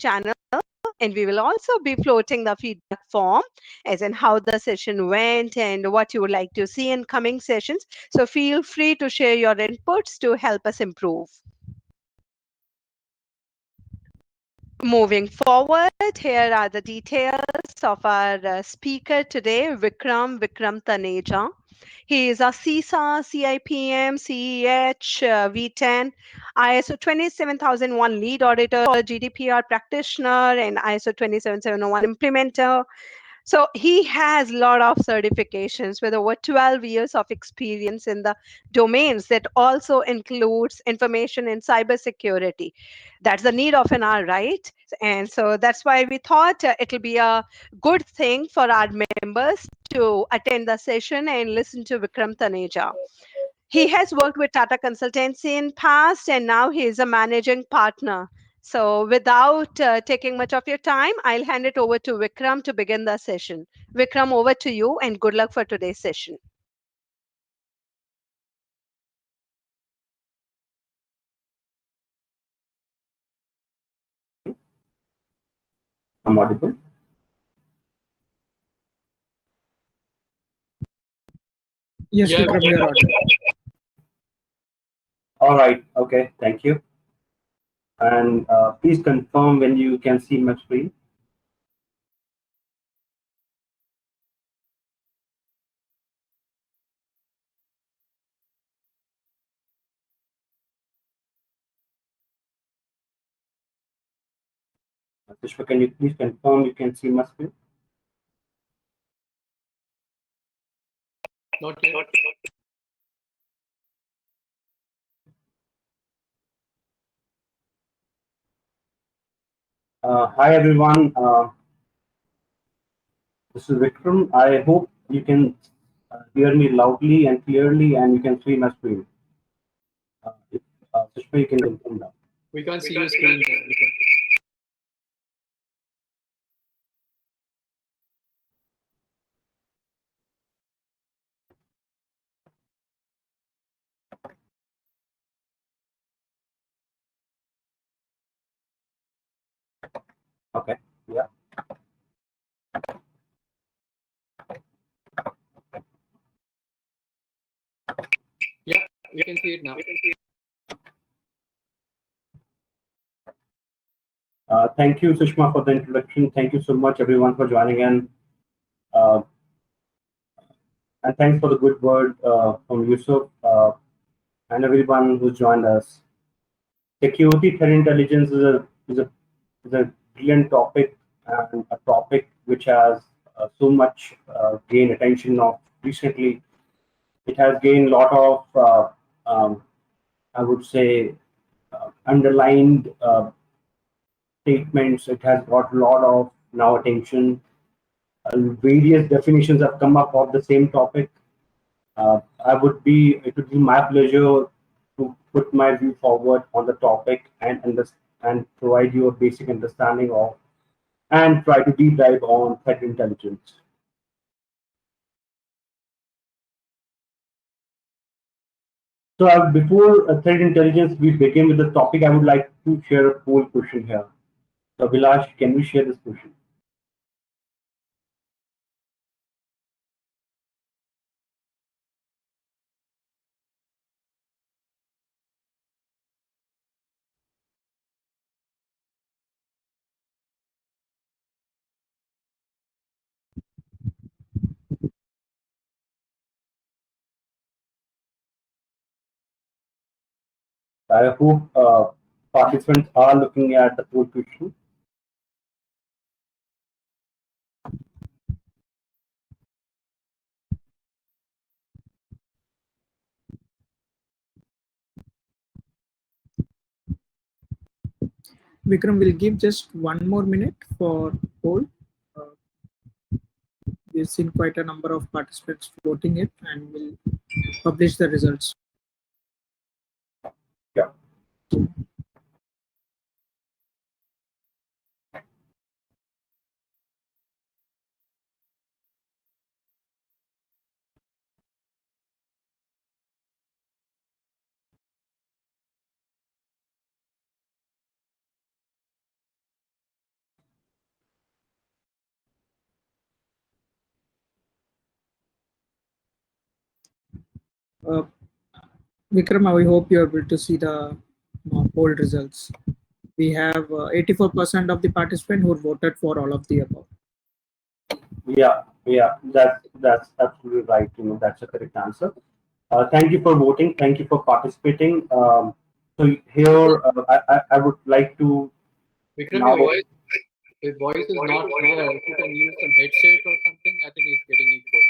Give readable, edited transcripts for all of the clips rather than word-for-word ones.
channel, and we will also be floating the feedback form, as in how the session went and what you would like to see in coming sessions. So feel free to share your inputs to help us improve. Moving forward, here are the details of our speaker today, Vikram Taneja. He is a CISA, CIPM, CEH, V10, ISO 27001 lead auditor, GDPR practitioner, and ISO 27701 implementer. So he has a lot of certifications with over 12 years of experience in the domains that also includes information and cybersecurity. That's the need of an hour, right? And so that's why we thought it'll be a good thing for our members to attend the session and listen to Vikram Taneja. He has worked with Tata Consultancy in past, and now he is a managing partner. So without taking much of your time, I'll hand it over to Vikram to begin the session. Vikram, over to you, and good luck for today's session. I'm audible. Yes, Yeah, Vikram, you're audible. All right. Okay. Thank you. And please confirm when you can see my screen. Pushpa, can you please confirm you can see my screen? not yet. Hi everyone. This is Vikram. I hope you can hear me loudly and clearly, and you can see my screen. If Pushpa, you can confirm that. We can't see your screen. Vikram. Okay. Yeah. Yeah, we can see it now. Thank you, Sushma, for the introduction. Thank you so much, everyone, for joining in. Uh, and thanks for the good word from Yusuf and everyone who's joined us. Security threat intelligence is a brilliant topic, and a topic which has so much gained attention of recently. It has gained a lot of, I would say, underlined statements. It has got a lot of now attention. Various definitions have come up of the same topic. It would be my pleasure to put my view forward on the topic and provide you a basic understanding of and try to deep dive on threat intelligence. So before threat intelligence, we begin with the topic. I would like to share a poll question here. So Vilash, can we share this question? I hope participants are looking at the poll question. Vikram will give just 1 more minute for poll. We've seen quite a number of participants voting it, and we'll publish the results. Yeah. Vikram, I hope you're able to see the poll results. We have 84% of the participants who voted for all of the above. Yeah, that's absolutely right. That's a correct answer. Thank you for voting. Thank you for participating. So here, I would like to Vikram, now. your voice is not clear. If you can use some headset or something, I think it's getting equal.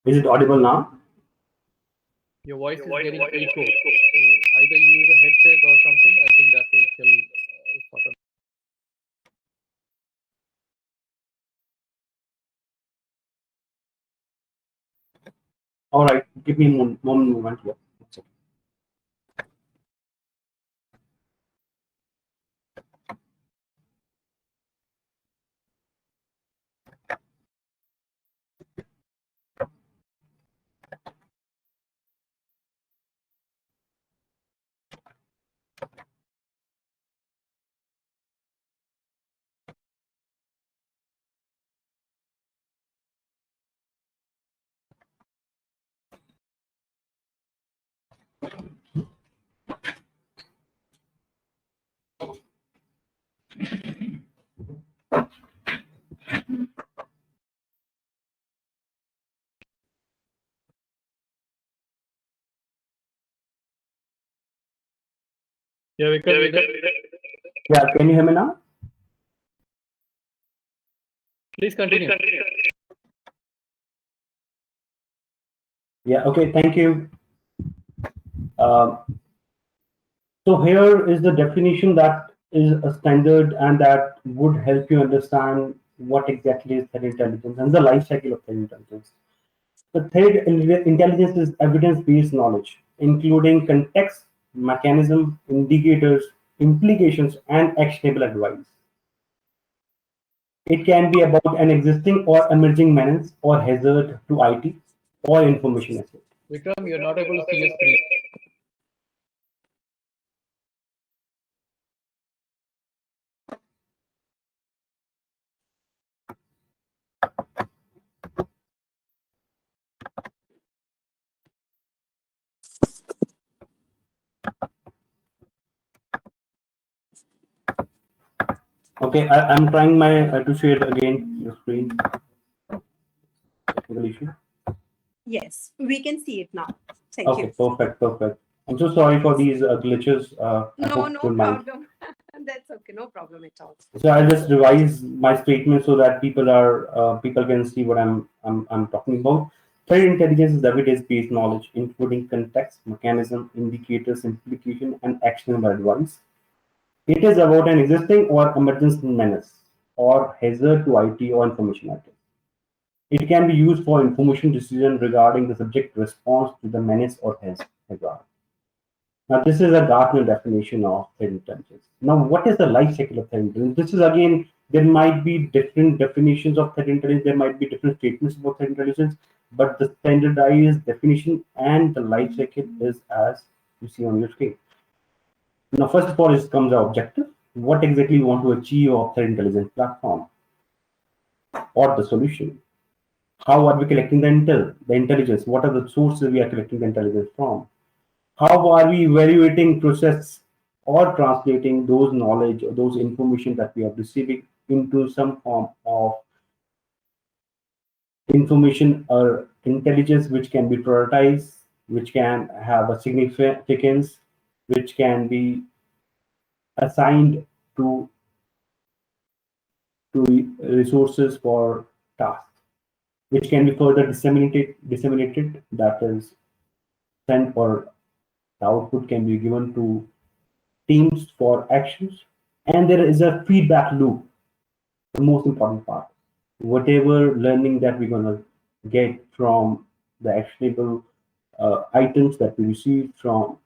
Is it audible now? Your voice is getting echo. So either use a headset or something. I think that will kill sort of. All right, give me one moment here. Yeah, Vikram. Yeah, can you hear me now? Please continue. Yeah, okay, thank you. So here is the definition that is a standard and that would help you understand what exactly is threat intelligence and the life cycle of threat intelligence. The threat intelligence is evidence-based knowledge, including context, mechanism, indicators, implications, and actionable advice. It can be about an existing or emerging menace or hazard to IT or information asset. Vikram, you're not able to see your screen. Okay, I'm trying my to share again your screen. Technical issue. Yes, we can see it now. Thank Okay, you. perfect. I'm so sorry for these glitches. I No, hope you no don't mind. problem. That's okay. No problem at all. So I'll just revise my statement so that people can see what I'm talking about. Threat intelligence is evidence-based knowledge, including context, mechanism, indicators, implication, and actionable advice. It is about an existing or emergent menace or hazard to IT or information items. It can be used for information decision regarding the subject response to the menace or hazard. Now, this is a Gartner definition of threat intelligence. Now, what is the life cycle of threat intelligence? This is again, there might be different definitions of threat intelligence, there might be different statements about threat intelligence, but the standardized definition and the life cycle is as you see on your screen. Now, first of all, it comes our objective. What exactly you want to achieve of threat intelligence platform or the solution? How are we collecting the intelligence? What are the sources we are collecting the intelligence from? How are we evaluating, process, or translating those knowledge or those information that we are receiving into some form of information or intelligence which can be prioritized, which can have a significance, which can be assigned to resources for tasks, which can be further disseminated, that is sent, or the output can be given to teams for actions. And there is a feedback loop, the most important part. Whatever learning that we're going to get from the actionable items that we receive from,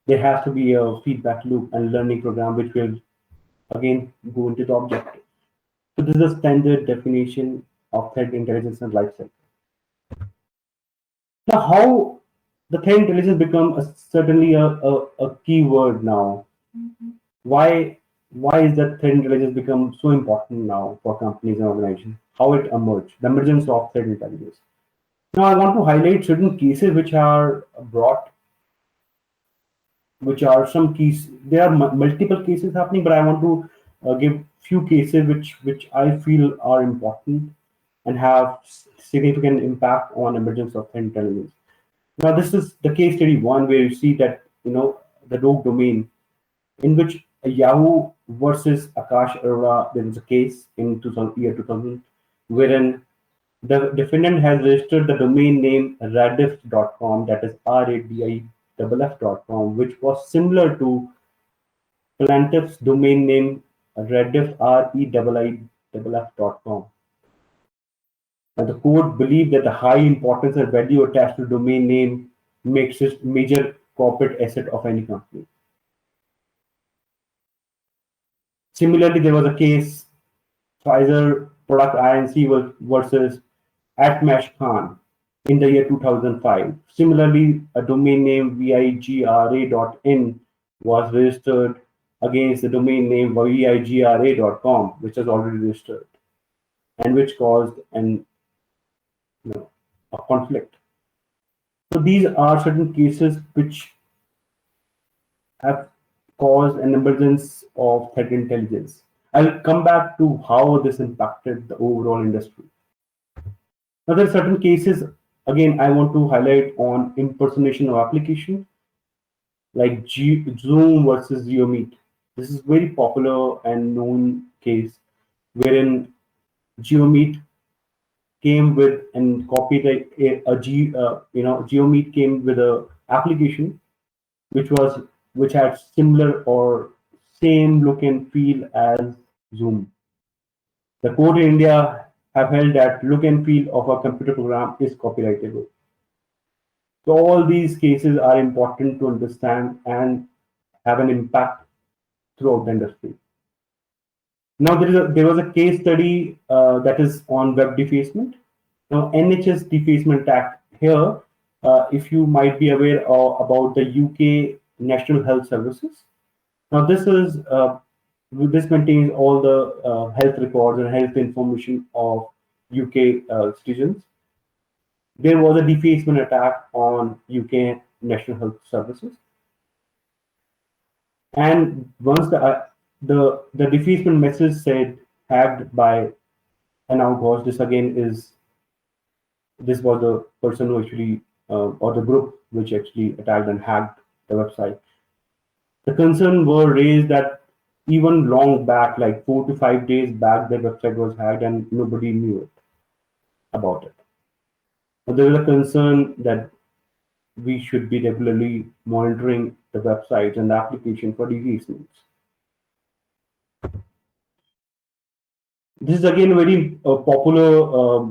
there has to be a feedback loop and learning program which will again go into the objective. So this is a standard definition of threat intelligence and life cycle. Now, how the threat intelligence become certainly a key word now. Why is that threat intelligence become so important now for companies and organizations? how it emerged, the emergence of threat intelligence. Now, I want to highlight certain cases which are brought, which are some keys. There are multiple cases happening, but I want to give few cases which I feel are important and have significant impact on emergence of threat intelligence. Now, this is the case study one, where you see that the rogue domain, in which Yahoo versus Akash Arora, there was a case in year 2000, wherein the defendant has registered the domain name radiff.com, that is RADIFF.com, which was similar to plaintiff's domain name rediff, REIIFF.com. And the court believed that the high importance and value attached to domain name makes it major corporate asset of any company. Similarly, there was a case, Pfizer product INC versus Atmash Khan in the year 2005. Similarly, a domain name vigra.in was registered against the domain name vigra.com, which was already registered, and which caused a conflict. So these are certain cases which have caused an emergence of threat intelligence. I'll come back to how this impacted the overall industry. Now, there are certain cases, again, I want to highlight on impersonation of application, like Zoom versus GeoMeet. This is very popular and known case, wherein GeoMeet came with and copied GeoMeet came with a application which had similar or same look and feel as Zoom. The court in India have held that look and feel of a computer program is copyrightable. So all these cases are important to understand and have an impact throughout the industry. Now, there was a case study that is on web defacement. Now, NHS Defacement Act here, if you might be aware about the UK National Health Services. Now, this contains all the health records and health information of UK citizens. There was a defacement attack on UK National Health Services, and once the defacement message said hacked by Anau Ghosh, this was the person who actually or the group which actually attacked and hacked the website. The concern were raised that even long back, like 4 to 5 days back, the website was hacked and nobody knew it about it. But there was a concern that we should be regularly monitoring the websites and the application for defacements. This is again a very popular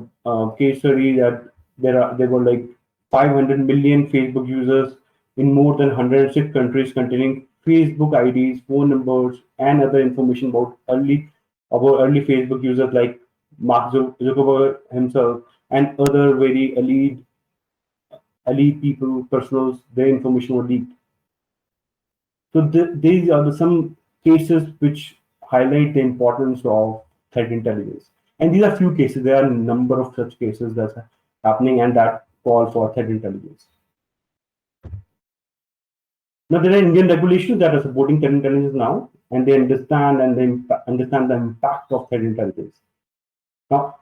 case study that there were like 500 million Facebook users in more than 106 countries, containing Facebook IDs, phone numbers, and other information about early Facebook users like Mark Zuckerberg himself and other very elite people, personals. Their information were leaked. So these are some cases which highlight the importance of threat intelligence. And these are few cases. There are a number of such cases that's happening and that call for threat intelligence. Now, there are Indian regulations that are supporting threat intelligence now, and they understand the impact of threat intelligence. Now,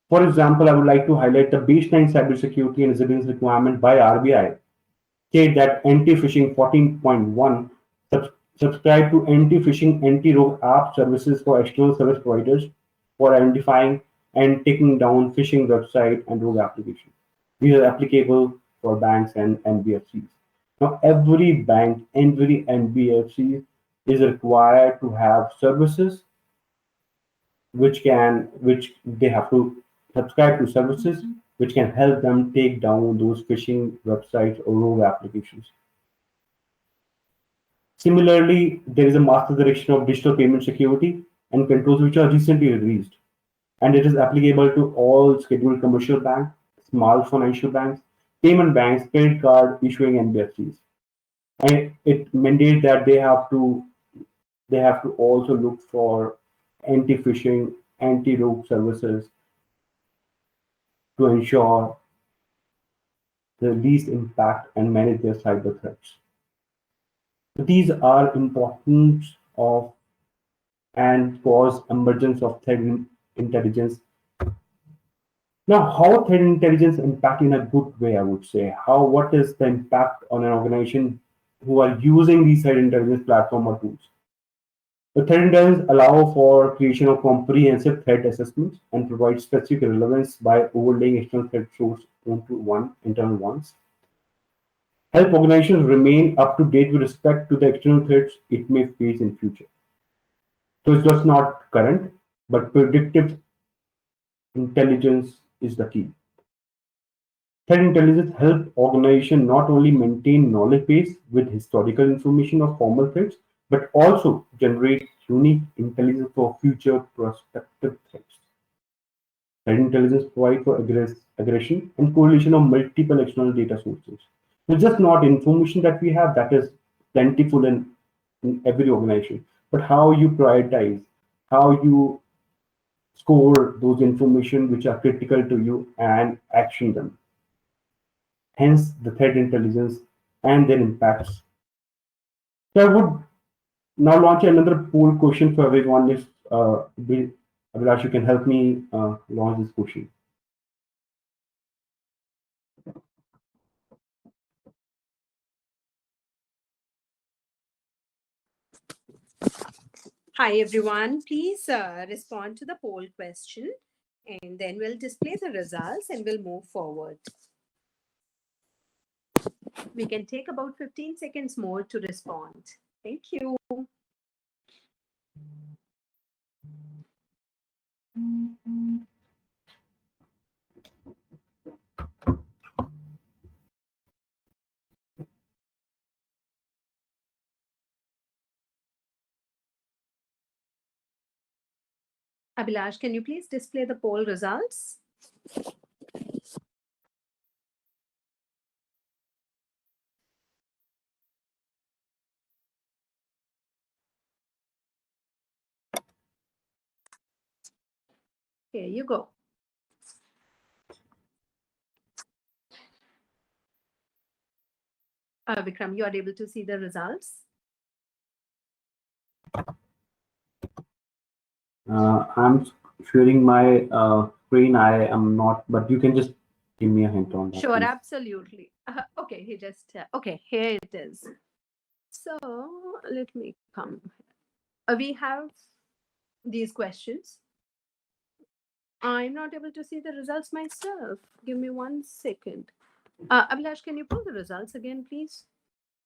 for example, I would like to highlight the baseline cybersecurity and resilience requirement by RBI. State that anti-phishing 14.1 subscribe to anti-phishing, anti-rogue app services for external service providers for identifying and taking down phishing website and rogue applications. These are applicable for banks and NBFCs. Now, every bank, every NBFC is required to have services which they have to subscribe to services which can help them take down those phishing websites or rogue applications. Similarly, there is a master direction of digital payment security and controls which are recently released, and it is applicable to all scheduled commercial banks, small financial banks, payment banks, credit card issuing NBFCs. And it mandates that they have to also look for anti-phishing anti-rogue services to ensure the least impact and manage their cyber threats. So these are important of and cause emergence of threat intelligence. Now, how threat intelligence impact in a good way, I would say. What is the impact on an organization who are using these threat intelligence platform or tools? The threat intelligence allow for creation of comprehensive threat assessments and provide specific relevance by overlaying external threat source onto one internal ones. Help organizations remain up to date with respect to the external threats it may face in future. So it's just not current, but predictive intelligence is the key. Threat intelligence helps organizations not only maintain knowledge base with historical information of formal threats, but also generate unique intelligence for future prospective threats. Threat intelligence provides for aggression and correlation of multiple external data sources. It's just not information that we have that is plentiful in every organization, but how you prioritize, how you score those information which are critical to you and action them. Hence the threat intelligence and their impacts. So I would now launch another poll question for everyone. If Abhilash, you can help me launch this question. Hi, everyone. Please respond to the poll question, and then we'll display the results and we'll move forward. We can take about 15 seconds more to respond. Thank you. Abhilash, can you please display the poll results? Here you go. Vikram, you are able to see the results? I'm sharing my screen. I am not, but you can just give me a hint on that. Sure, please. absolutely. Okay, he just, okay, here it is. So let me come. We have these questions. I'm not able to see the results myself. Give me 1 second. Abhilash, can you pull the results again, please?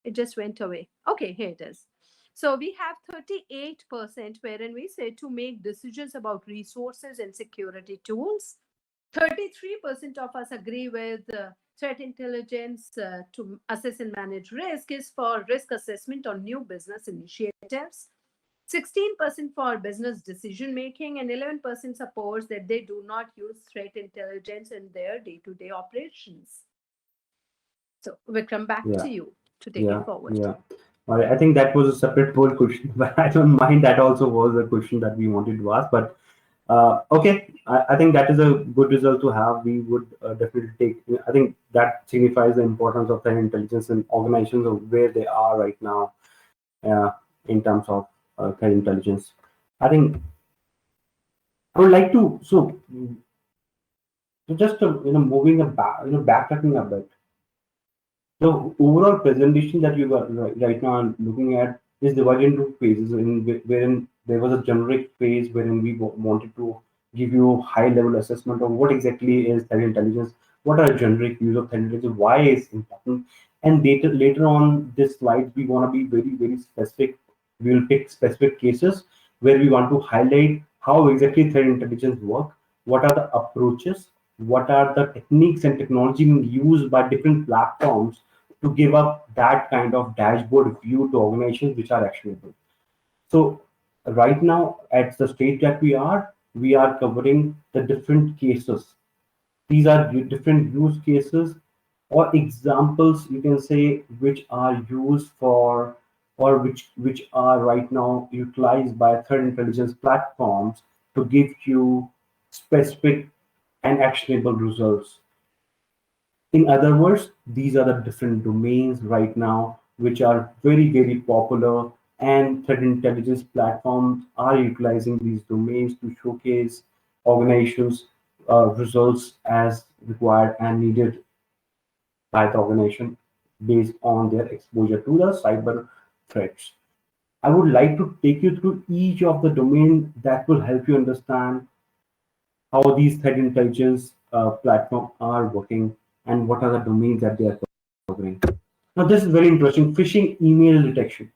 It just went away. Okay, here it is. So we have 38% wherein we say to make decisions about resources and security tools. 33% of us agree with threat intelligence to assess and manage risk is for risk assessment on new business initiatives. 16% for business decision making, and 11% supports that they do not use threat intelligence in their day-to-day operations. So Vikram, back to you to take it forward. Yeah. All right. I think that was a separate poll question, but I don't mind. That also was a question that we wanted to ask. But okay, I think that is a good result to have. We would definitely take. I think that signifies the importance of threat intelligence in organizations of where they are right now in terms of threat intelligence. I think I would like to so just moving back, backtracking a bit. The overall presentation that you got right now I'm looking at is divided into phases, wherein there was a generic phase wherein we wanted to give you high level assessment of what exactly is threat intelligence, what are generic views of threat intelligence, why it's important, and later on this slide we want to be very, very specific. We will pick specific cases where we want to highlight how exactly threat intelligence work, what are the approaches, what are the techniques and technology used by different platforms to give up that kind of dashboard view to organizations which are actionable. So right now at the stage that we are covering the different cases. These are different use cases or examples, you can say, which are used for or which are right now utilized by threat intelligence platforms to give you specific and actionable results. In other words, these are the different domains right now which are very, very popular, and threat intelligence platforms are utilizing these domains to showcase organizations' results as required and needed by the organization based on their exposure to the cyber threats. I would like to take you through each of the domains that will help you understand how these threat intelligence platforms are working and what are the domains that they are covering. Now, this is very interesting. Phishing email detection.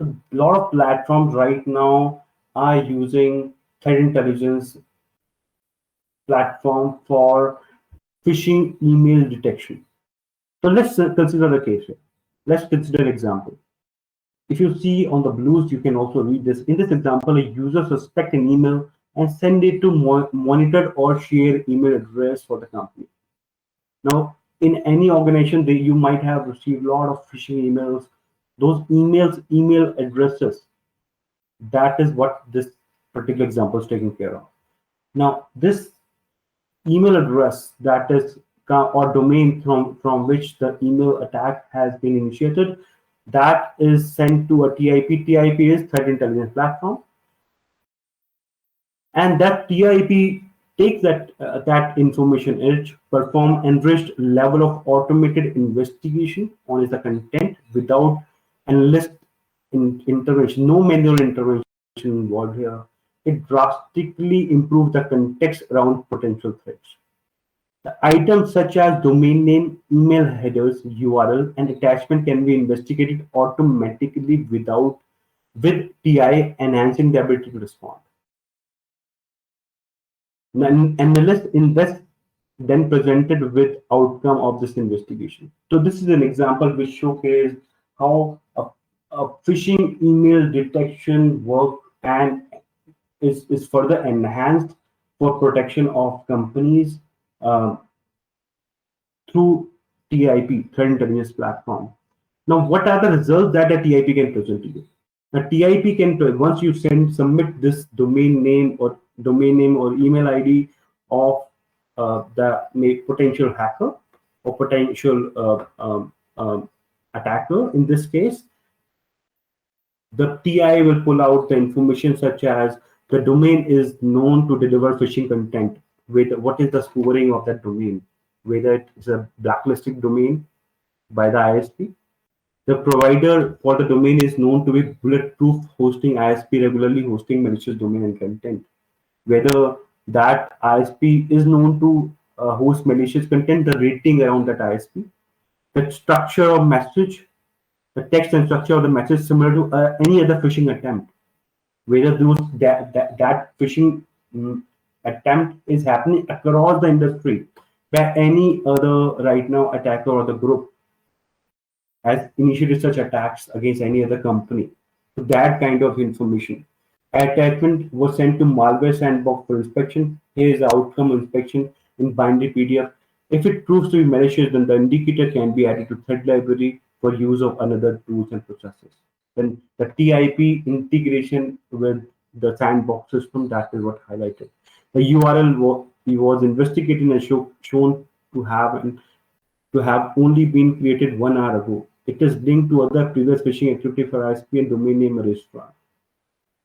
A lot of platforms right now are using threat intelligence platform for phishing email detection. So let's consider a case here. Let's consider an example. If you see on the blues, you can also read this. In this example, a user suspect an email and send it to monitored or shared email address for the company. Now, in any organization, you might have received a lot of phishing emails. Those email addresses, that is what this particular example is taking care of. Now, this email address that is or domain from which the email attack has been initiated, that is sent to a TIP. TIP is Threat Intelligence Platform, and that TIP takes that information edge, perform enriched level of automated investigation on the content without analyst intervention, no manual intervention involved here. It drastically improves the context around potential threats. The items such as domain name, email headers, URL, and attachment can be investigated automatically with TI, enhancing the ability to respond. Analyst then presented with outcome of this investigation. So this is an example which showcases how a phishing email detection work and is further enhanced for protection of companies through TIP, Threat Intelligence Platform. Now, what are the results that a TIP can present to you? A TIP can, once you submit this domain name or email ID of the potential hacker or potential attacker, in this case, the TI will pull out the information such as the domain is known to deliver phishing content. What is the scoring of that domain? Whether it's a blacklisted domain by the ISP. The provider for the domain is known to be bulletproof hosting ISP, regularly hosting malicious domain and content. Whether that ISP is known to host malicious content, the rating around that ISP, the structure of message, the text and structure of the message similar to any other phishing attempt. Whether that phishing attempt is happening across the industry by any other right now attacker or the group has initiated such attacks against any other company. So that kind of information. Attachment was sent to Malware Sandbox for inspection. Here is the outcome inspection in binary PDF. If it proves to be malicious, then the indicator can be added to threat library for use of another tools and processes. Then the TIP integration with the sandbox system, that is what highlighted. The URL was investigated and shown to have only been created 1 hour ago. It is linked to other previous phishing activity for ISP and domain name registrar.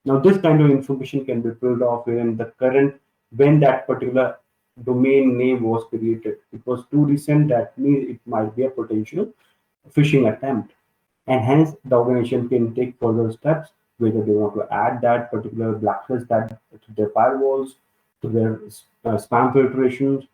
Now, this kind of information can be pulled off when that particular domain name was created. It was too recent, that means it might be a potential phishing attempt. And hence, the organization can take further steps, whether they want to add that particular blacklist to their firewalls, to their spam filtrations.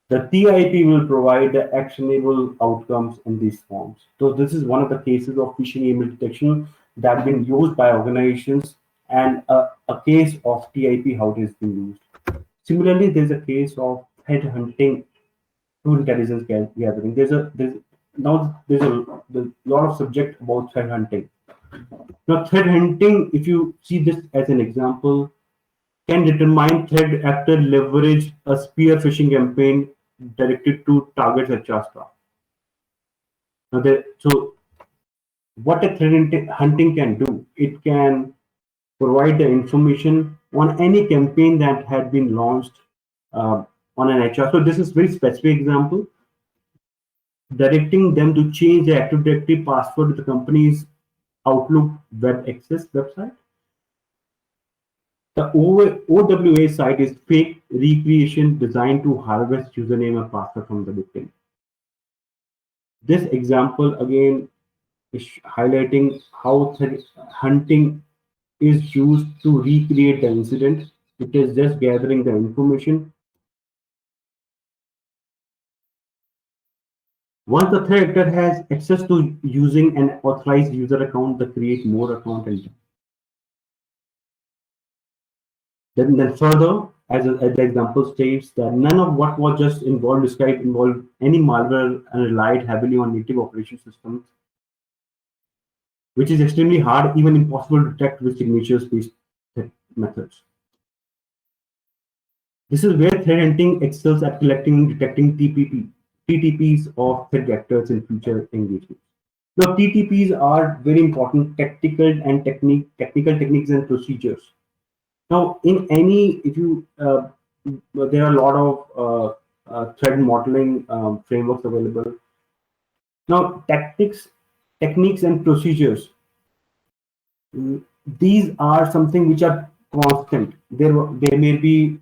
The TIP will provide the actionable outcomes in these forms. So this is one of the cases of phishing email detection that have been used by organizations, and a case of TIP, how it is being used. Similarly, there's a case of threat hunting through intelligence gathering. There's a lot of subject about threat hunting. Now, threat hunting, if you see this as an example, can determine threat actor leverage a spear phishing campaign directed to targets HR staff. Now, so what a threat hunting can do, it can provide the information on any campaign that had been launched on an HR. So this is very specific example, directing them to change the Active Directory password to the company's Outlook Web Access website. The OWA site is fake recreation designed to harvest username and password from the victim. This example again is highlighting how threat hunting is used to recreate the incident. It is just gathering the information. Once the threat actor has access to using an authorized user account, they create more account and then further, as the example states, that none of what was just described involved any malware and relied heavily on native operation systems, which is extremely hard, even impossible to detect with signatures-based methods. This is where threat hunting excels at collecting and detecting TTPs of threat vectors in future engagements. Now, TTPs are very important technical techniques and procedures. Now, in any, if you, there are a lot of threat modeling frameworks available. Now, techniques and procedures, these are something which are constant. There may be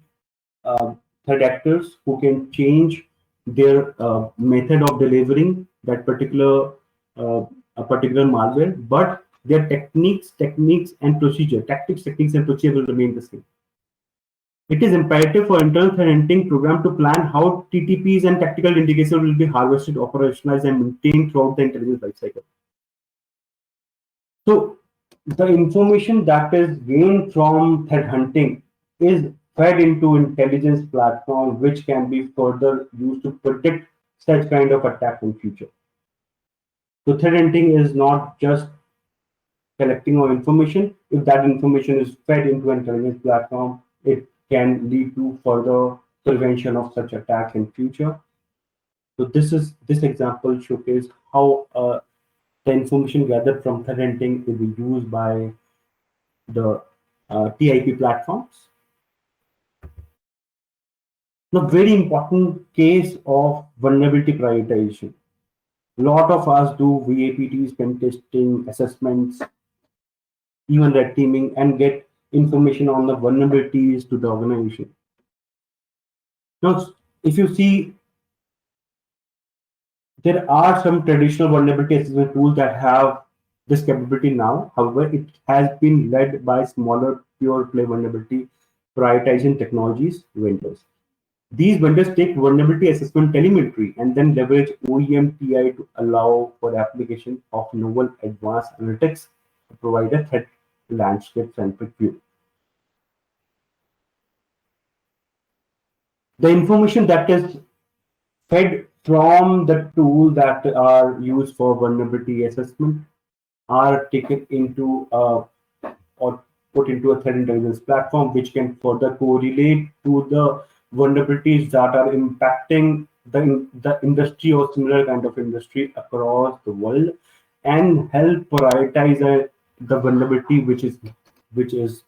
threat actors who can change their method of delivering that particular malware, but their tactics, techniques, and procedure will remain the same. It is imperative for internal threat hunting program to plan how TTPs and tactical indicators will be harvested, operationalized, and maintained throughout the intelligence lifecycle. So the information that is gained from threat hunting is fed into intelligence platform, which can be further used to predict such kind of attack in future. So threat hunting is not just collecting of information. If that information is fed into an intelligence platform, it can lead to further prevention of such attacks in future. So this example showcases how the information gathered from threat hunting will be used by the TIP platforms. Now, very important case of vulnerability prioritization. A lot of us do VAPTs, pen testing, assessments, even red teaming, and get information on the vulnerabilities to the organization. Now, if you see, there are some traditional vulnerability assessment tools that have this capability now. However, it has been led by smaller pure play vulnerability prioritization technologies vendors. These vendors take vulnerability assessment telemetry and then leverage OEM TI to allow for the application of novel advanced analytics to provide a threat landscape centric view. The information that is fed from the tool that are used for vulnerability assessment are taken into or put into a threat intelligence platform, which can further correlate to the vulnerabilities that are impacting the industry or similar kind of industry across the world, and help prioritize the vulnerability which is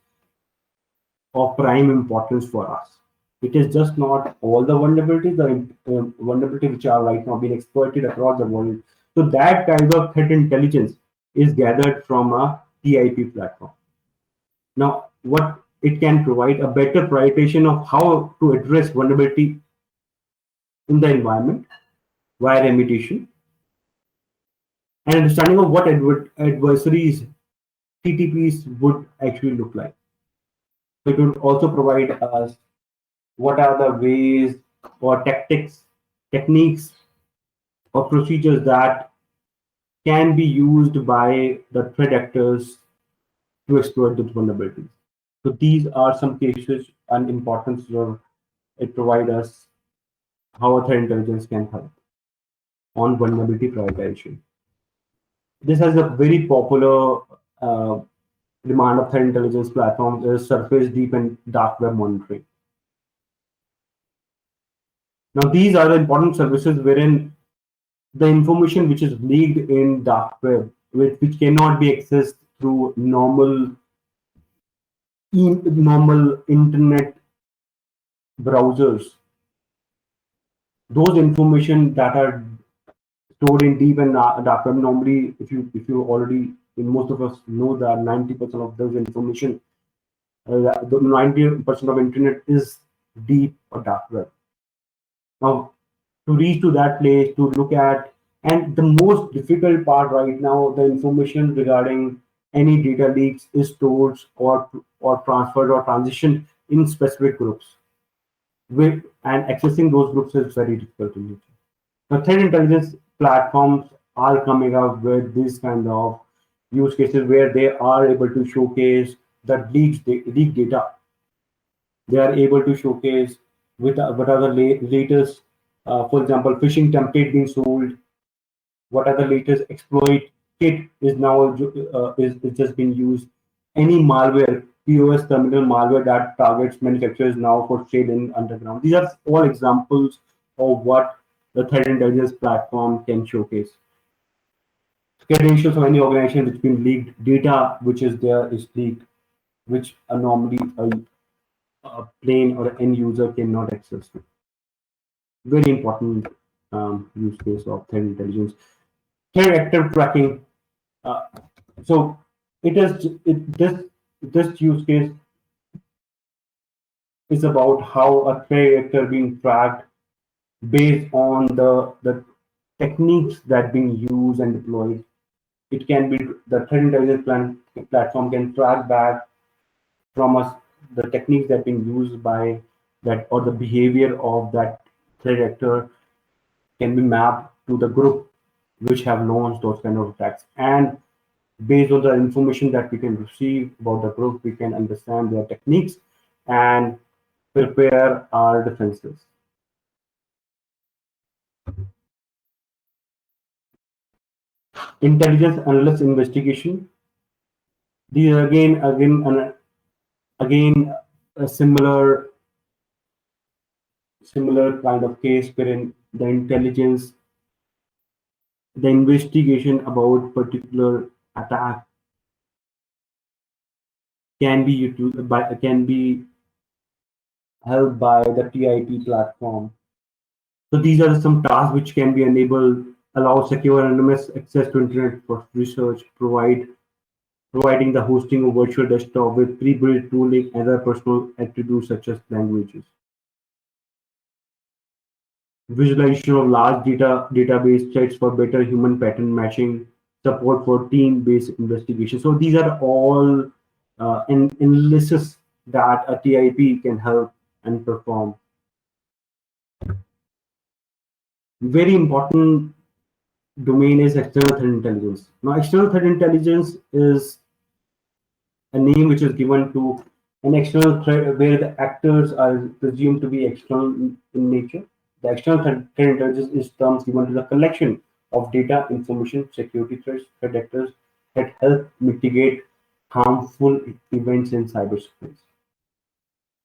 of prime importance for us. It is just not all the vulnerabilities, the vulnerabilities which are right now being exploited across the world. So that kind of threat intelligence is gathered from a TIP platform. Now, what it can provide a better prioritization of how to address vulnerability in the environment via remediation, and understanding of what adversaries TTPs would actually look like. So it would also provide us what are the ways or techniques or procedures that can be used by the threat actors to exploit those vulnerabilities. So these are some cases and importance of it provide us how a threat intelligence can help on vulnerability prioritization. This has a very popular demand of threat intelligence platforms is surface deep and dark web monitoring. Now, these are the important services wherein the information which is leaked in dark web, which cannot be accessed through normal normal internet browsers, those information that are stored in deep and dark web. Normally, if you already, most of us know that 90% of those information, the 90% of internet is deep or dark web. Now, to reach to that place, to look at, and the most difficult part right now, the information regarding any data leaks is stored or transferred or transitioned in specific groups. And accessing those groups is very difficult to do. The threat intelligence platforms are coming up with this kind of use cases where they are able to showcase the leaked data. They are able to showcase what are the latest, for example, phishing template being sold. What are the latest exploit kit is now is just being used. Any malware, POS terminal malware that targets manufacturers now for sale in underground. These are all examples of what the threat intelligence platform can showcase. Credentials of any organization which been leaked, data which is there is leaked, which normally a plain or an end user cannot access. Very important use case of threat intelligence. Threat actor tracking. So this use case is about how a threat actor being tracked based on the techniques that being used and deployed. It can be the threat intelligence platform can track back from us the techniques that being used by that, or the behavior of that threat actor can be mapped to the group which have launched those kind of attacks. And based on the information that we can receive about the group, we can understand their techniques and prepare our defenses. Intelligence analyst investigation. These are again a similar kind of case wherein the intelligence, the investigation about particular attack can be helped by the TIP platform. So these are some tasks which can be enabled, allow secure anonymous access to internet for research, providing the hosting of virtual desktop with pre-built tooling and other personal attributes such as languages. Visualization of large database sets for better human pattern matching, support for team-based investigation. So these are all analysis that a TIP can help and perform. Very important domain is external threat intelligence. Now, external threat intelligence is a name which is given to an external threat where the actors are presumed to be external in nature. The external threat intelligence is terms given to the collection of data, information, security threats, threat actors that help mitigate harmful events in cyberspace.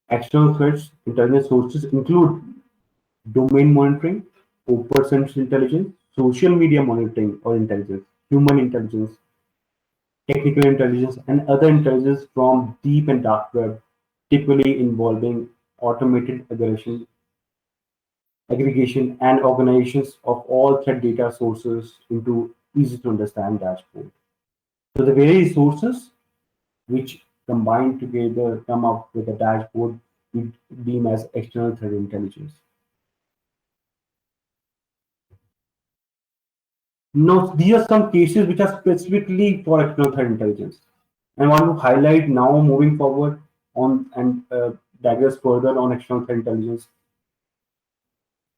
External threats intelligence sources include domain monitoring, open source intelligence, social media monitoring or intelligence, human intelligence, technical intelligence, and other intelligence from deep and dark web, typically involving automated aggregation and organizations of all threat data sources into easy to understand dashboard. So the various sources which combined together come up with a dashboard we deem as external threat intelligence. Now, these are some cases which are specifically for external threat intelligence. I want to highlight now, moving forward on and digress further on external threat intelligence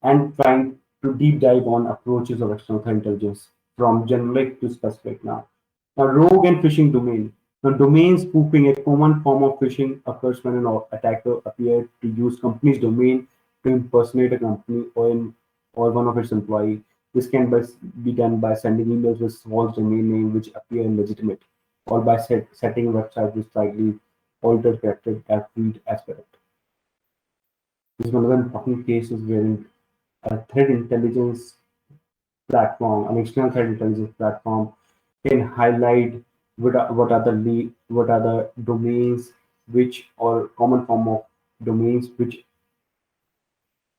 and trying to deep dive on approaches of external threat intelligence from generic to specific now. Now, rogue and phishing domain. Now, domain spoofing, a common form of phishing, occurs when an attacker appears to use company's domain to impersonate a company or one of its employees. This can be done by sending emails with false domain name which appear illegitimate, or by setting a website with slightly altered character that read as correct. This is one of the important cases wherein a threat intelligence platform, an external threat intelligence platform, can highlight what are the domains which or common form of domains which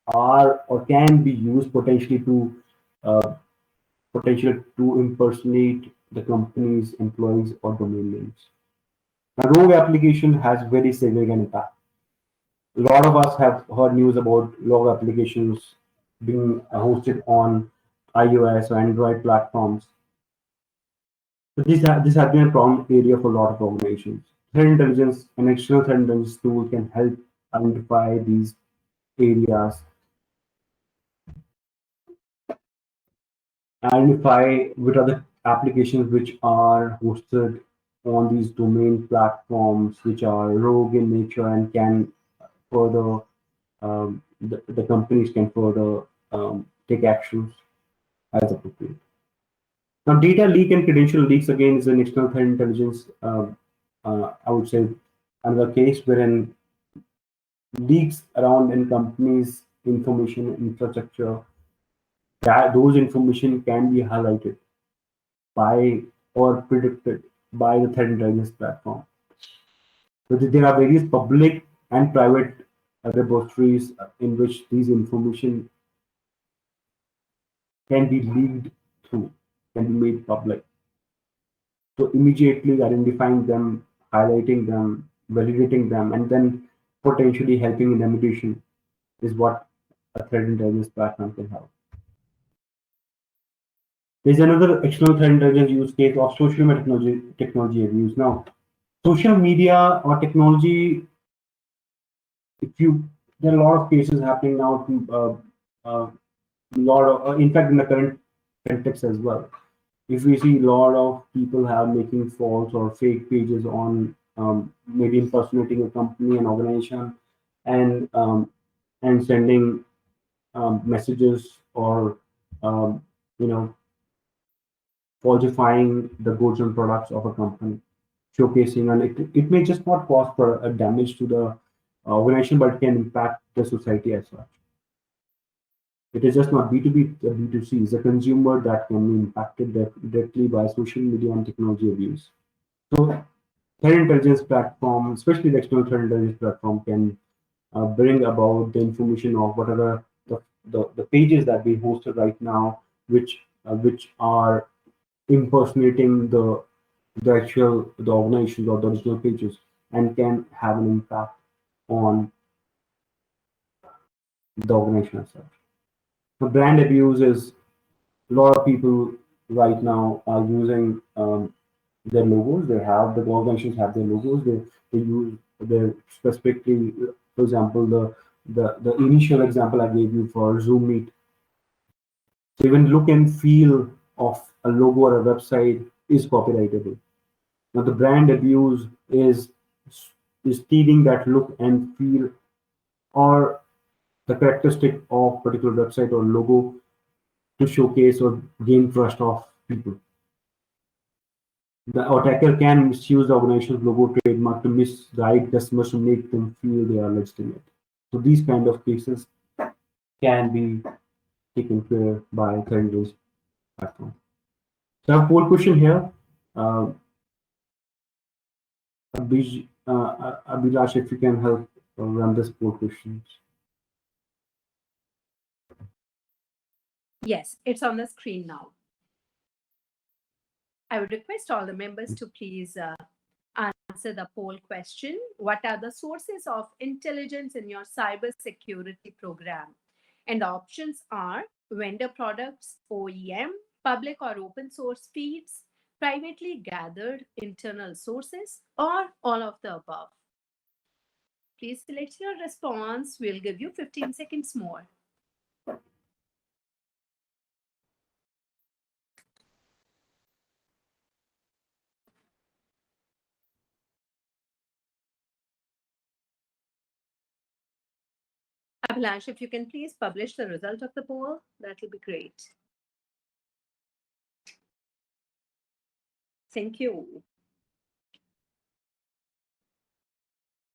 are or can be used uh, potentially to impersonate the company's employees or domain names. A rogue application has very significant impact. A lot of us have heard news about rogue applications being hosted on iOS or Android platforms. So this has been a problem area for a lot of organizations. Threat intelligence, an external threat intelligence tool, can help identify these areas, identify which are the applications which are hosted on these domain platforms, which are rogue in nature and can further the companies can further take actions as appropriate. Now, data leak and credential leaks again is an external threat intelligence. I would say another case wherein leaks around in companies' information infrastructure, that those information can be highlighted by or predicted by the threat intelligence platform. So there are various public and private repositories in which these information can be leaked through, can be made public. So immediately identifying them, highlighting them, validating them, and then potentially helping in remediation is what a threat intelligence platform can help. There's another external threat intelligence use case of social media technology abuse. Now, social media or technology, there are a lot of cases happening now. Lot of, in fact, in the current context as well. If we see a lot of people have making false or fake pages on maybe impersonating a company and organization, and sending messages or um, you know falsifying the goods and products of a company, showcasing, and it may just not cause for a damage to the organization, but it can impact the society as such. It is just not B2B, B2C. It's a consumer that can be impacted directly by social media and technology abuse. So, threat intelligence platform, especially the external threat intelligence platform, can bring about the information of what are the pages that we hosted right now, which are impersonating the actual the organizations or the original pages, and can have an impact on the organization as such. So brand abuse is a lot of people right now are using their logos. The organizations have their logos. They use their specifically, for example, the initial example I gave you for Zoom Meet. So even look and feel of a logo or a website is copyrightable. Now the brand abuse is stealing that look and feel or the characteristic of particular website or logo to showcase or gain trust of people. The attacker can misuse the organization's logo trademark to misguide customers to make them feel they are legitimate. So these kind of cases can be taken care by threat platform. So I have a poll question here. Abhilash, if you can help run this poll questions. Yes, it's on the screen now. I would request all the members to please answer the poll question. What are the sources of intelligence in your cybersecurity program? And the options are vendor products, OEM, public or open source feeds, privately gathered internal sources, or all of the above. Please select your response. We'll give you 15 seconds more. Abhilash, if you can please publish the result of the poll, that will be great. Thank you.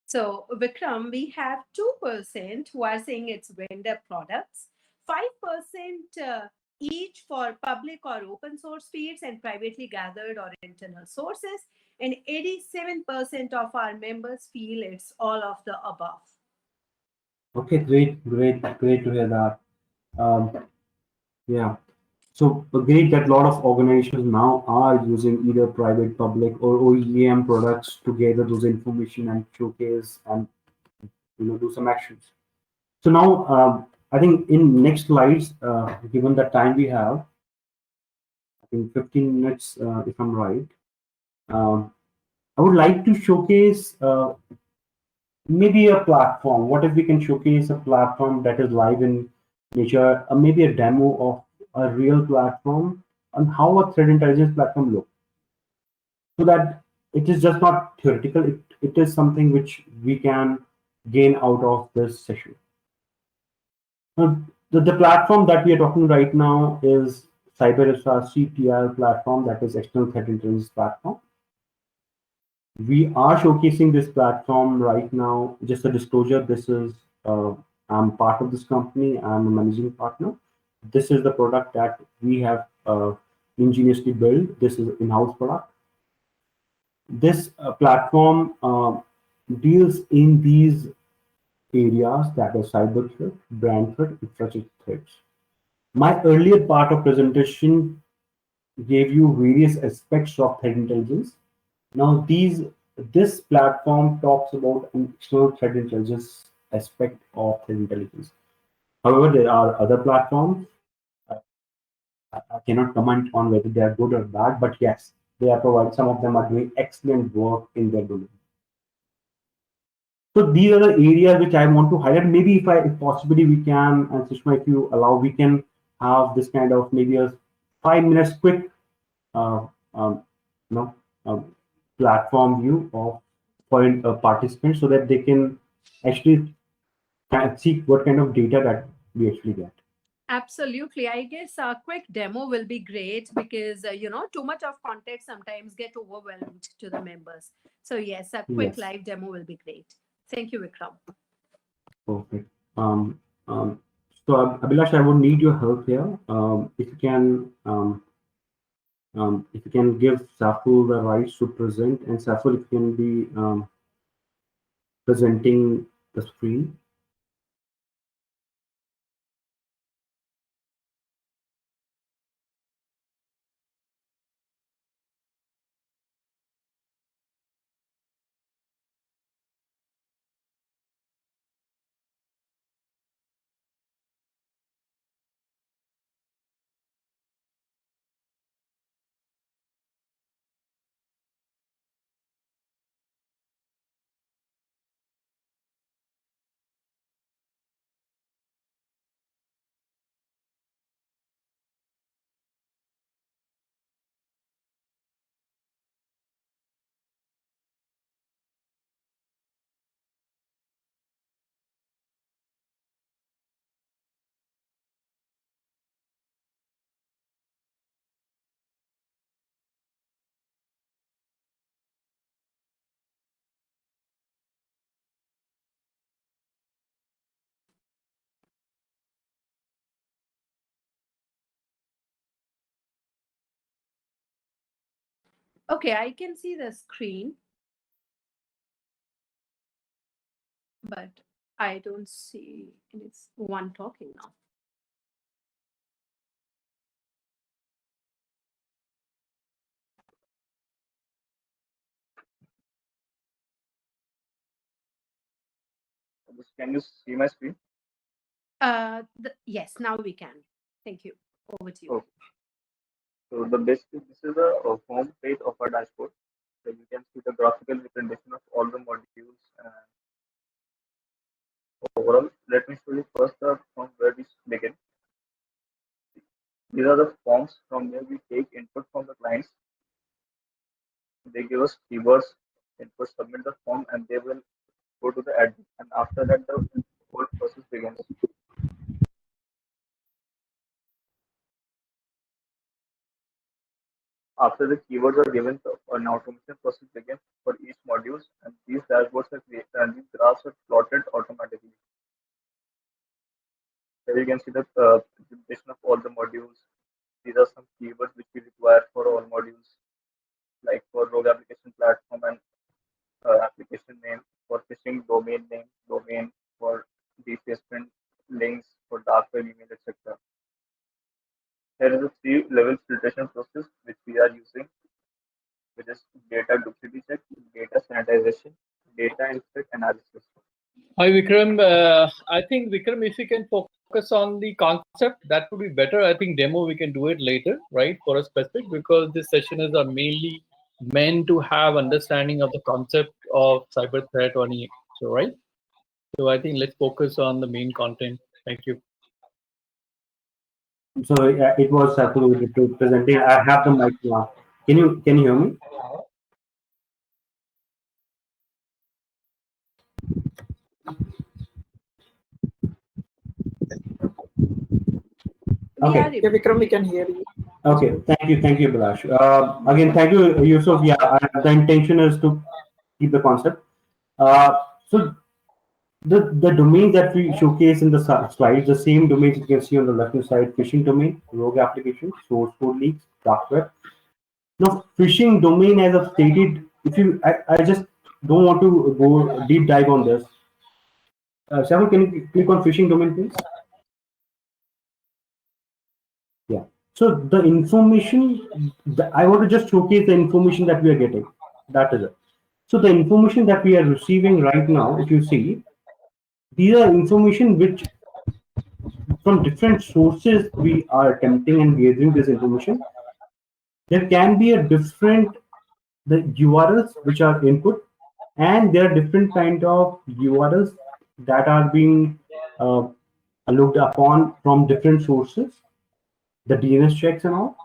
So, Vikram, we have 2% who are saying it's vendor products, 5% each for public or open source feeds and privately gathered or internal sources, And 87% of our members feel it's all of the above. Okay, great to hear that. Yeah. So great that a lot of organizations now are using either private, public, or OEM products to gather those information and showcase and do some actions. So now I think in next slides, given the time we have, I think 15 minutes if I'm right, I would like to showcase maybe a platform. What if we can showcase a platform that is live in nature, maybe a demo of a real platform on how a threat intelligence platform looks, so that it is just not theoretical, it is something which we can gain out of this session. Now, the platform that we are talking right now is CyberIsra CTR platform, that is external threat intelligence platform. We are showcasing this platform right now. Just a disclosure, this is I'm part of this company. I'm a managing partner. This is the product that we have ingeniously built. This is in-house product. This platform deals in these areas, that is cyber threat, brand threat, infrastructure threats. My earlier part of presentation gave you various aspects of threat intelligence. Now this platform talks about an external threat intelligence aspect of threat intelligence. However, there are other platforms. I cannot comment on whether they are good or bad, but yes, they are providing. Some of them are doing excellent work in their domain. So these are the areas which I want to highlight. Maybe if possibly we can, and Sushma, if you allow, we can have this kind of maybe a 5 minutes quick, uh, um, you know, platform view of for participants, so that they can actually see what kind of data that we actually get. Absolutely. I guess a quick demo will be great because, too much of content sometimes get overwhelmed to the members. So yes, a quick Yes. live demo will be great. Thank you, Vikram. Perfect. So Abhilash, I would need your help here. If you can give Saful the rights to present, and Saful, if you can be presenting the screen. Okay, I can see the screen, but I don't see it's one talking now. Can you see my screen? Yes, now we can. Thank you. Over to you. Okay. So this is the home page of our dashboard. So you can see the graphical representation of all the modules. Overall, let me show you first from where we begin. These are the forms from where we take input from the clients. They give us keywords, input, submit the form, and they will go to the admin. And after that, the whole process begins. After the keywords are given, an automation process begins for each module, and these dashboards are created and these graphs are plotted automatically. Here you can see the presentation of all the modules. These are some keywords which we require for all modules. like for rogue application platform and application name, for phishing domain name, domain for defacement links, for dark web email, etc. There is a three-level filtration process which we are using, which is data duplicity check, data sanitization, data inspect analysis. Hi, Vikram. I think, Vikram, if you can focus on the concept, that would be better. I think demo, we can do it later, right, for a specific, because this session is mainly meant to have understanding of the concept of cyber threat on it, so, right? So I think let's focus on the main content. Thank you. So it was absolutely presenting. I have the mic now. Can you hear me? Okay. Yeah, Vikram, we can hear you. Okay. Thank you, Bilash. Again, thank you, Yusuf. Yeah, the intention is to keep the concept. So the domains that we showcase in the slides, the same domains you can see on the left-hand side: phishing domain, rogue application, source code leaks, dark web. Now, phishing domain, as I've stated, if you, I just don't want to go deep dive on this. Samuel, can you click on phishing domain, please? Yeah. So the information, I want to just showcase the information that we are getting. That is it. So the information that we are receiving right now, if you see, these are information which from different sources we are attempting and gathering this information. There can be a different the URLs which are input, and there are different kind of URLs that are being looked upon from different sources, the DNS checks and all,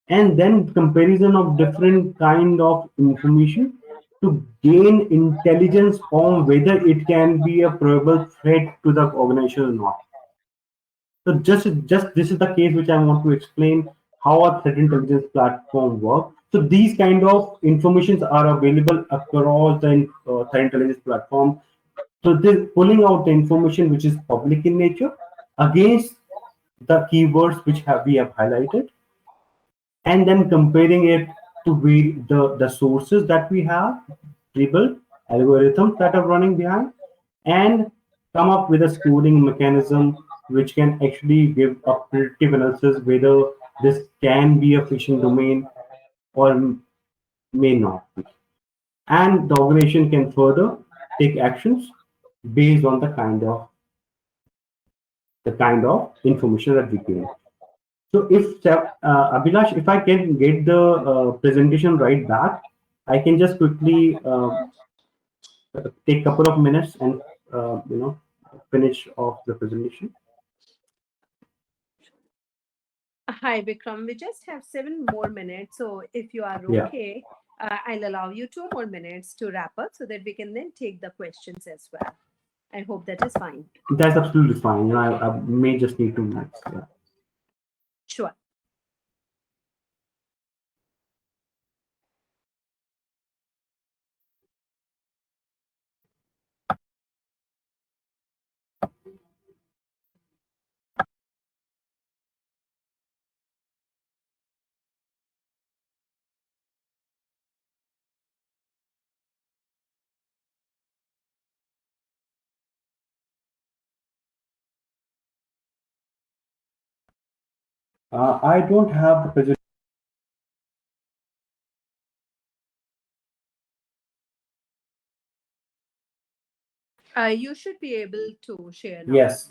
and then comparison of different kind of information to gain intelligence on whether it can be a probable threat to the organization or not. So just this is the case which I want to explain how a threat intelligence platform works. So these kind of informations are available across the threat intelligence platform. So this pulling out the information which is public in nature against the keywords which we have highlighted, and then comparing it to the sources that we have, pre-built algorithms that are running behind, and come up with a scoring mechanism which can actually give a predictive analysis whether this can be a phishing domain or may not be. And the organization can further take actions based on the kind of information that we gain. So if Abhilash, if I can get the presentation right back, I can just quickly take a couple of minutes and finish off the presentation. Hi, Vikram. We just have 7 more minutes. So if you are Yeah. okay, I'll allow you 2 more minutes to wrap up so that we can then take the questions as well. I hope that is fine. That's absolutely fine. I may just need 2 minutes. Yeah. Sure. I don't have the presentation. You should be able to share now. Yes.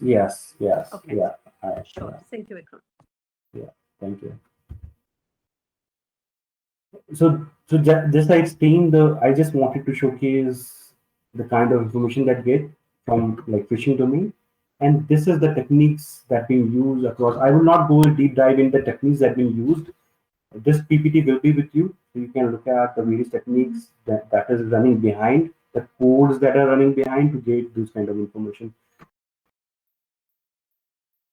Okay. Yeah. Sure. Thank you, Vikram. Thank you. So just I explained I just wanted to showcase the kind of information that get from like phishing domain, and this is the techniques that we use across. I will not go in deep dive in the techniques that been used. This PPT will be with you, so you can look at the various techniques that is running behind, the codes that are running behind to get this kind of information.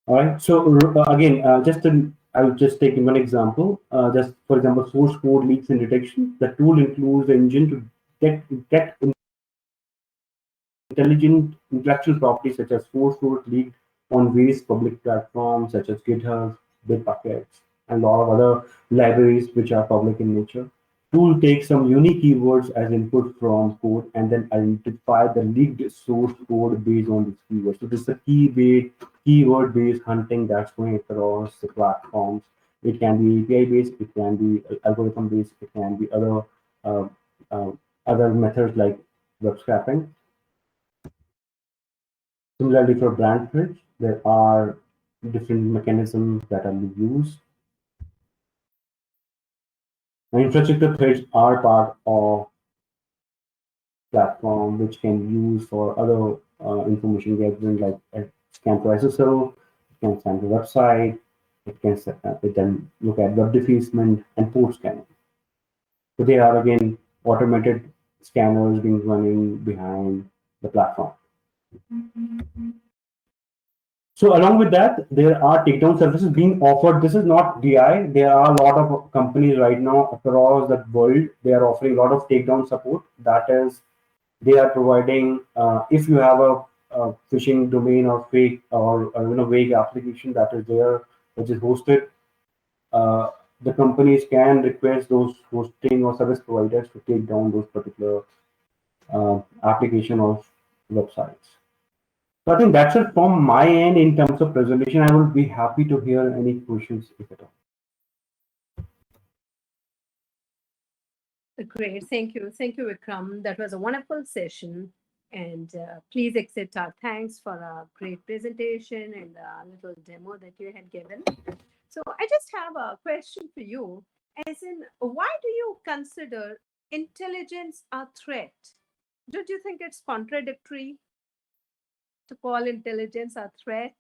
All right. So again, I will just take one example. Just for example, source code leaks and detection. The tool includes the engine to detect intelligent intellectual properties such as source code leaked on various public platforms such as GitHub, Bitbucket, and a lot of other libraries which are public in nature. Tool takes some unique keywords as input from code and then identify the leaked source code based on this keyword. So this is a keyword-based hunting that's going across the platforms. It can be API-based, it can be algorithm-based, it can be uh, uh, other methods like web scraping. Similarly, for brand threads, there are different mechanisms that are used. Now, infrastructure threads are part of platform which can use for other information gathering, like scan to SSO, it can scan the website, it can look at web defacement and port scanning. So they are again automated scanners being running behind the platform. So along with that, there are takedown services being offered. This is not DI. There are a lot of companies right now across the world. They are offering a lot of takedown support. That is, they are providing. If you have a phishing domain or fake or vague application that is there, which is hosted, the companies can request those hosting or service providers to take down those particular application or websites. So I think that's it from my end in terms of presentation. I will be happy to hear any questions if at all. Great. Thank you. Thank you, Vikram. That was a wonderful session. And please accept our thanks for a great presentation and a little demo that you had given. So I just have a question for you, as in, why do you consider intelligence a threat? Don't you think it's contradictory to call intelligence a threat?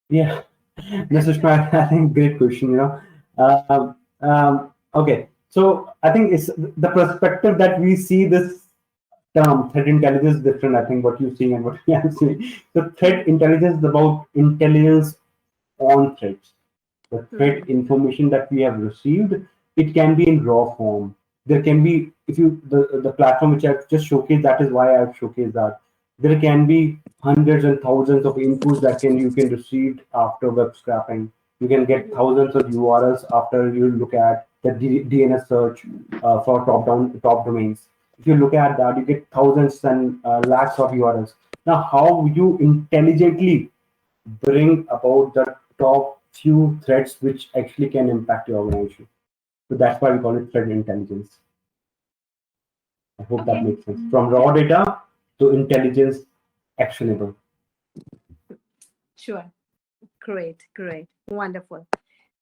Yeah, this is my, I think, great question. Okay, so I think it's the perspective that we see this term threat intelligence is different. I think what you see and what we are seeing. So threat intelligence is about intelligence on threats. The threat information that we have received, it can be in raw form. There can be, if you the platform which I've just showcased, that is why I've showcased that. There can be hundreds and thousands of inputs that you can receive after web scraping. You can get thousands of URLs after you look at the DNS search for top domains. If you look at that, you get thousands and lakhs of URLs. Now, how you intelligently bring about the top few threats which actually can impact your organization. So that's why we call it threat intelligence. I hope that makes sense. From raw data to intelligence actionable. Sure. Great, great. Wonderful.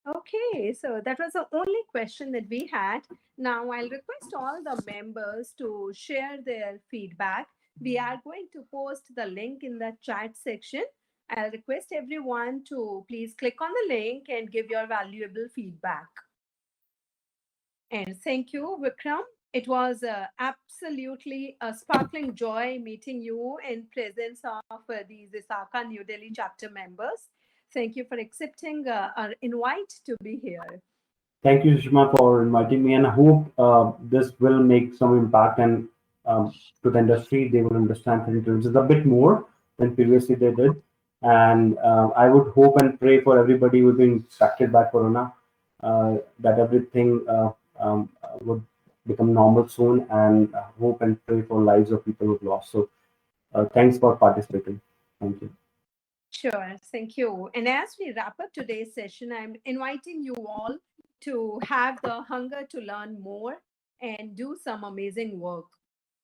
Okay, so that was the only question that we had. Now I'll request all the members to share their feedback. We are going to post the link in the chat section. I'll request everyone to please click on the link and give your valuable feedback. And thank you, Vikram. It was absolutely a sparkling joy meeting you in presence of these ISACA New Delhi chapter members. Thank you for accepting our invite to be here. Thank you, Sushma, for inviting me, and I hope this will make some impact and to the industry. They will understand threat intelligence a bit more than previously they did. And I would hope and pray for everybody who's been impacted by Corona that everything would become normal soon, and hope and pray for lives of people who've lost. So thanks for participating. Thank you. Sure, thank you. And as we wrap up today's session, I'm inviting you all to have the hunger to learn more and do some amazing work.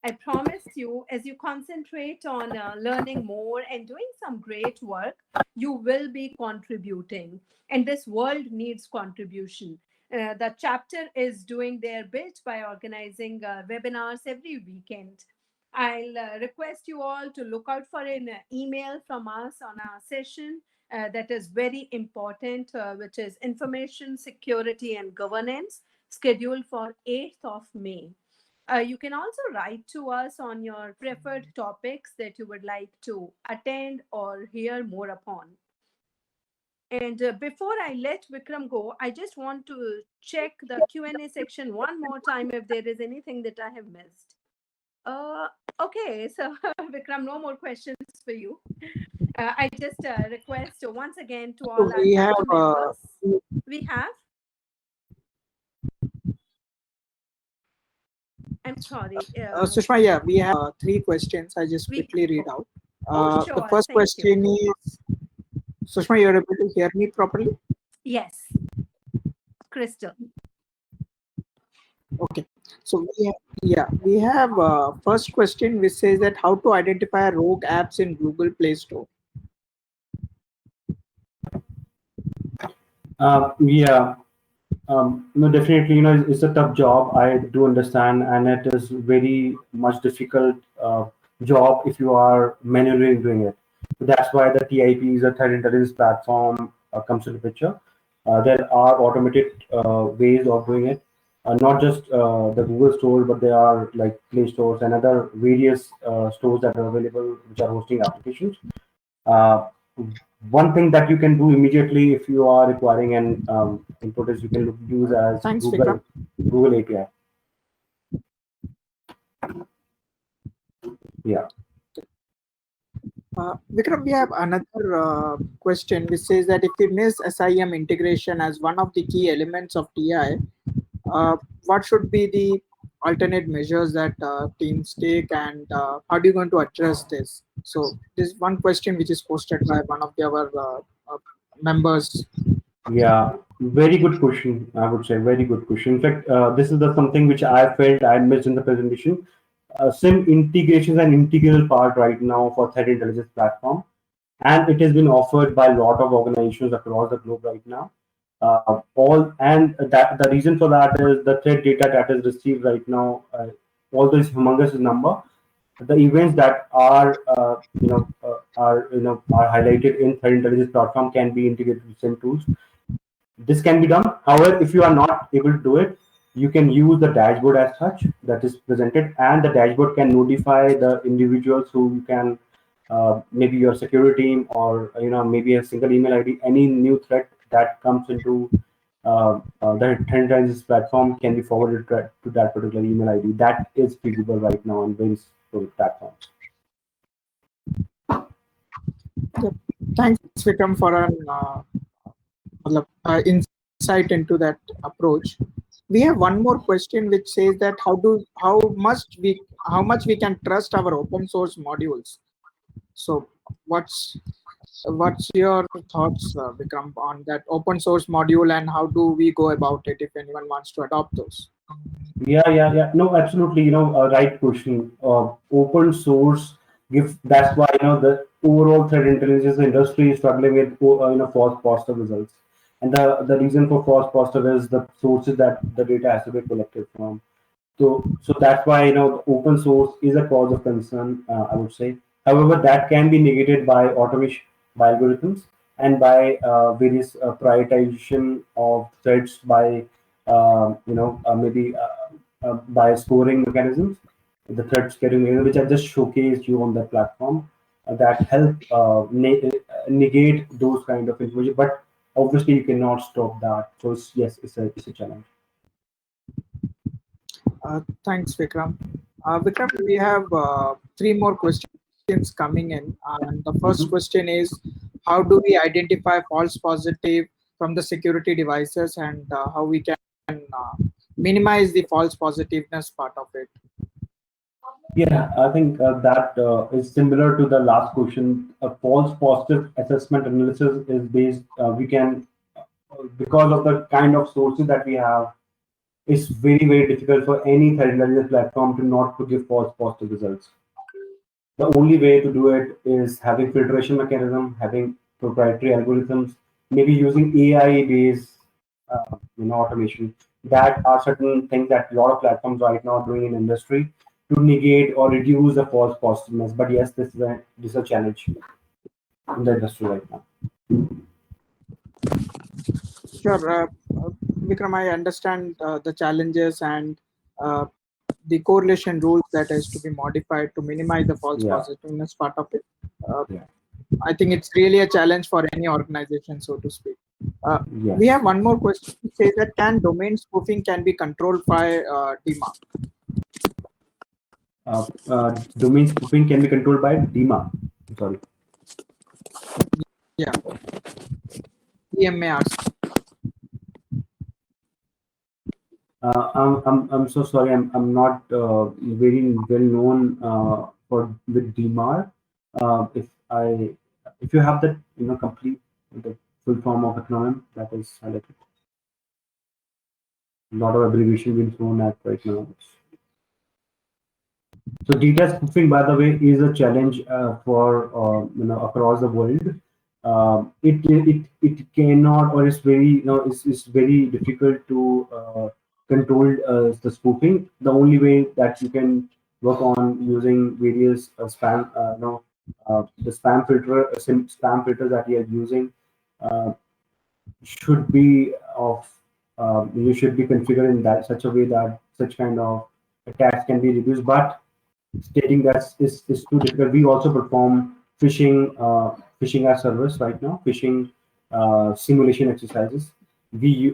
I promise you, as you concentrate on learning more and doing some great work, you will be contributing. And this world needs contribution. The chapter is doing their bit by organizing webinars every weekend. I'll request you all to look out for an email from us on our session that is very important, which is Information Security and Governance, scheduled for 8th of May. You can also write to us on your preferred topics that you would like to attend or hear more upon. And before I let Vikram go, I just want to check the Q&A section one more time if there is anything that I have missed. Okay, so Vikram, no more questions for you. I just request once again to all our We have members. We have? I'm sorry. Sushma, yeah, we have three questions. I just We- quickly read out. Oh, The sure. first Thank you. question is, Sushma, you're able to hear me properly? Yes. Crystal. Okay. So we have first question which says that how to identify rogue apps in Google Play Store. Yeah. No, definitely, it's a tough job. I do understand, and it is very much difficult job if you are manually doing it. So that's why the TIPs, the threat intelligence platform, comes into the picture. There are automated ways of doing it, not just the Google Store, but there are like Play Stores and other various stores that are available which are hosting applications. Uh, One thing that you can do immediately if you are requiring an input is you can use as Thanks, Google API. Yeah. Vikram, we have another question which says that if we miss SIM integration as one of the key elements of TI, what should be the alternate measures that teams take, and how are you going to address this? So this is one question which is posted by one of our members. Yeah, very good question. I would say very good question. In fact, this is the something which I felt I missed in the presentation. SIM integration is an integral part right now for threat intelligence platform, and it has been offered by a lot of organizations across the globe right now. All and that the reason for that is the threat data that is received right now. All this humongous number, the events that are are highlighted in threat intelligence platform can be integrated with SIM tools. This can be done. However, if you are not able to do it, you can use the dashboard as such that is presented, and the dashboard can notify the individuals who can, maybe your security team, or maybe a single email ID. Any new threat that comes into the threat intelligence platform can be forwarded to that particular email ID. That is feasible right now on various platforms. Thanks, Vikram, for an insight into that approach. We have one more question which says that how much we can trust our open source modules. So what's your thoughts, Vikram, on that open source module, and how do we go about it if anyone wants to adopt those? Yeah. No, absolutely. Right question. Open source that's why the overall threat intelligence industry is struggling with false positive results, and the reason for false positive is the sources that the data has to be collected from. So that's why open source is a cause of concern, I would say. However, that can be negated by automation, by algorithms, and by various prioritization of threats by maybe by scoring mechanisms, the threat scoring mechanism, which I just showcased you on the platform, that help negate those kind of information. But obviously, you cannot stop that. So yes, it's a challenge. Thanks, Vikram. Vikram, we have three more questions coming in. And the first question is, how do we identify false positive from the security devices, and how we can minimize the false positiveness part of it? Yeah, I think that is similar to the last question. A false positive assessment analysis is based, we can, because of the kind of sources that we have, it's very, very difficult for any threat intelligence platform to give false positive results. The only way to do it is having filtration mechanism, having proprietary algorithms, maybe using AI-based automation. That are certain things that a lot of platforms right now are doing in industry to negate or reduce the false positiveness. But yes, this is a challenge in the industry right now. Sure, Vikram, I understand the challenges and the correlation rules that has to be modified to minimize the false positiveness part of it. I think it's really a challenge for any organization, so to speak. We have one more question to say that can domain spoofing can be controlled by DMA? Domain spoofing can be controlled by DMA. Sorry. Yeah. DMARC. I'm so sorry. I'm not very well known for with DMAR. If you have that, complete the full form of acronym that is highlighted. A lot of abbreviation being thrown at right now. So data spoofing, by the way, is a challenge for across the world. It cannot, or it's very it's very difficult to control the spoofing. The only way that you can work on using various spam the spam filter that you are using should be of you should be configured in that such a way that such kind of attacks can be reduced. But stating that is too difficult. We also perform phishing as service right now, phishing simulation exercises. We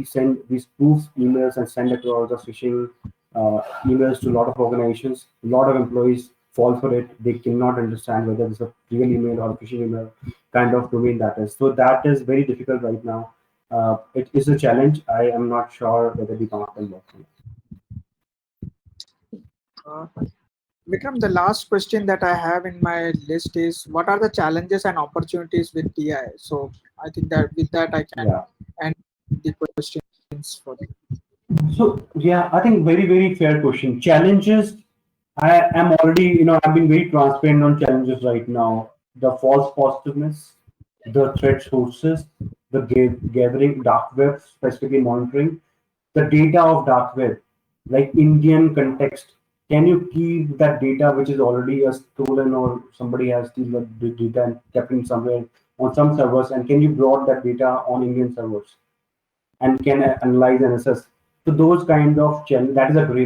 spoof emails and send across the phishing emails to a lot of organizations. A lot of employees fall for it. They cannot understand whether it's a real email or a phishing email kind of domain that is. So that is very difficult right now. It is a challenge. I am not sure whether we can work on it. Vikram, the last question that I have in my list is, what are the challenges and opportunities with TI? So I think that with that I can end the questions for you. So yeah, I think very fair question. Challenges. I am already, I've been very transparent on challenges right now. The false positiveness, the threat sources, the gathering dark web, specifically monitoring the data of dark web, like Indian context. Can you keep that data which is already stolen, or somebody has stolen the data and kept it somewhere on some servers, and can you brought that data on Indian servers and can analyze and assess? So those kind of challenge, that is a gray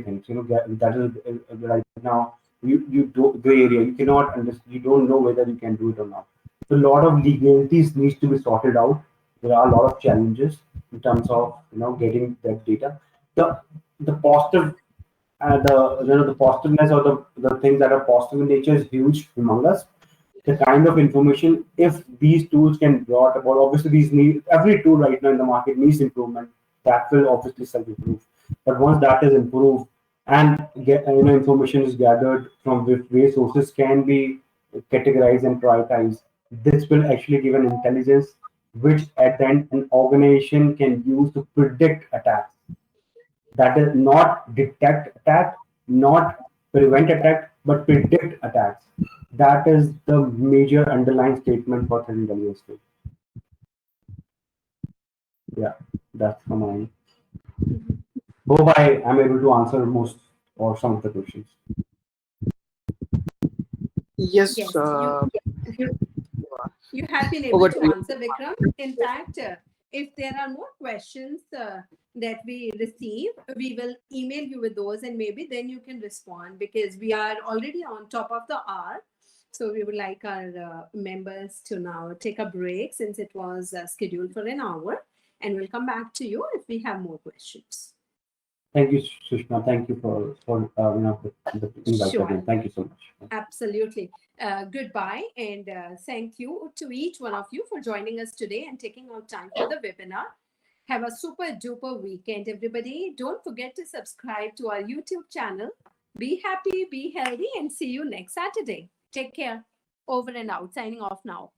thing. That is right now you do gray area. You cannot understand. You don't know whether you can do it or not. So a lot of legalities needs to be sorted out. There are a lot of challenges in terms of getting that data. The positive the positiveness, or the things that are positive in nature is huge, humongous. The kind of information, if these tools can brought about, obviously these need, every tool right now in the market needs improvement. That will obviously self-improve. But once that is improved and information is gathered from various sources can be categorized and prioritized, this will actually give an intelligence which at the end an organization can use to predict attacks. That is not detect attack, not prevent attack, but predict attacks. That is the major underlying statement for threat intelligence. Yeah, that's from mine. Hope I am able to answer most or some of the questions. Yes. Yes, you have been able to answer, Vikram. In fact, if there are more questions that we receive, we will email you with those, and maybe then you can respond, because we are already on top of the hour. So we would like our members to now take a break, since it was scheduled for an hour, and we'll come back to you if we have more questions. Thank you, Sushma. Thank you for the invite. Sure. Thank you so much. Absolutely. Goodbye, and thank you to each one of you for joining us today and taking out time for the webinar. Have a super duper weekend, everybody. Don't forget to subscribe to our YouTube channel. Be happy, be healthy, and see you next Saturday. Take care. Over and out. Signing off now.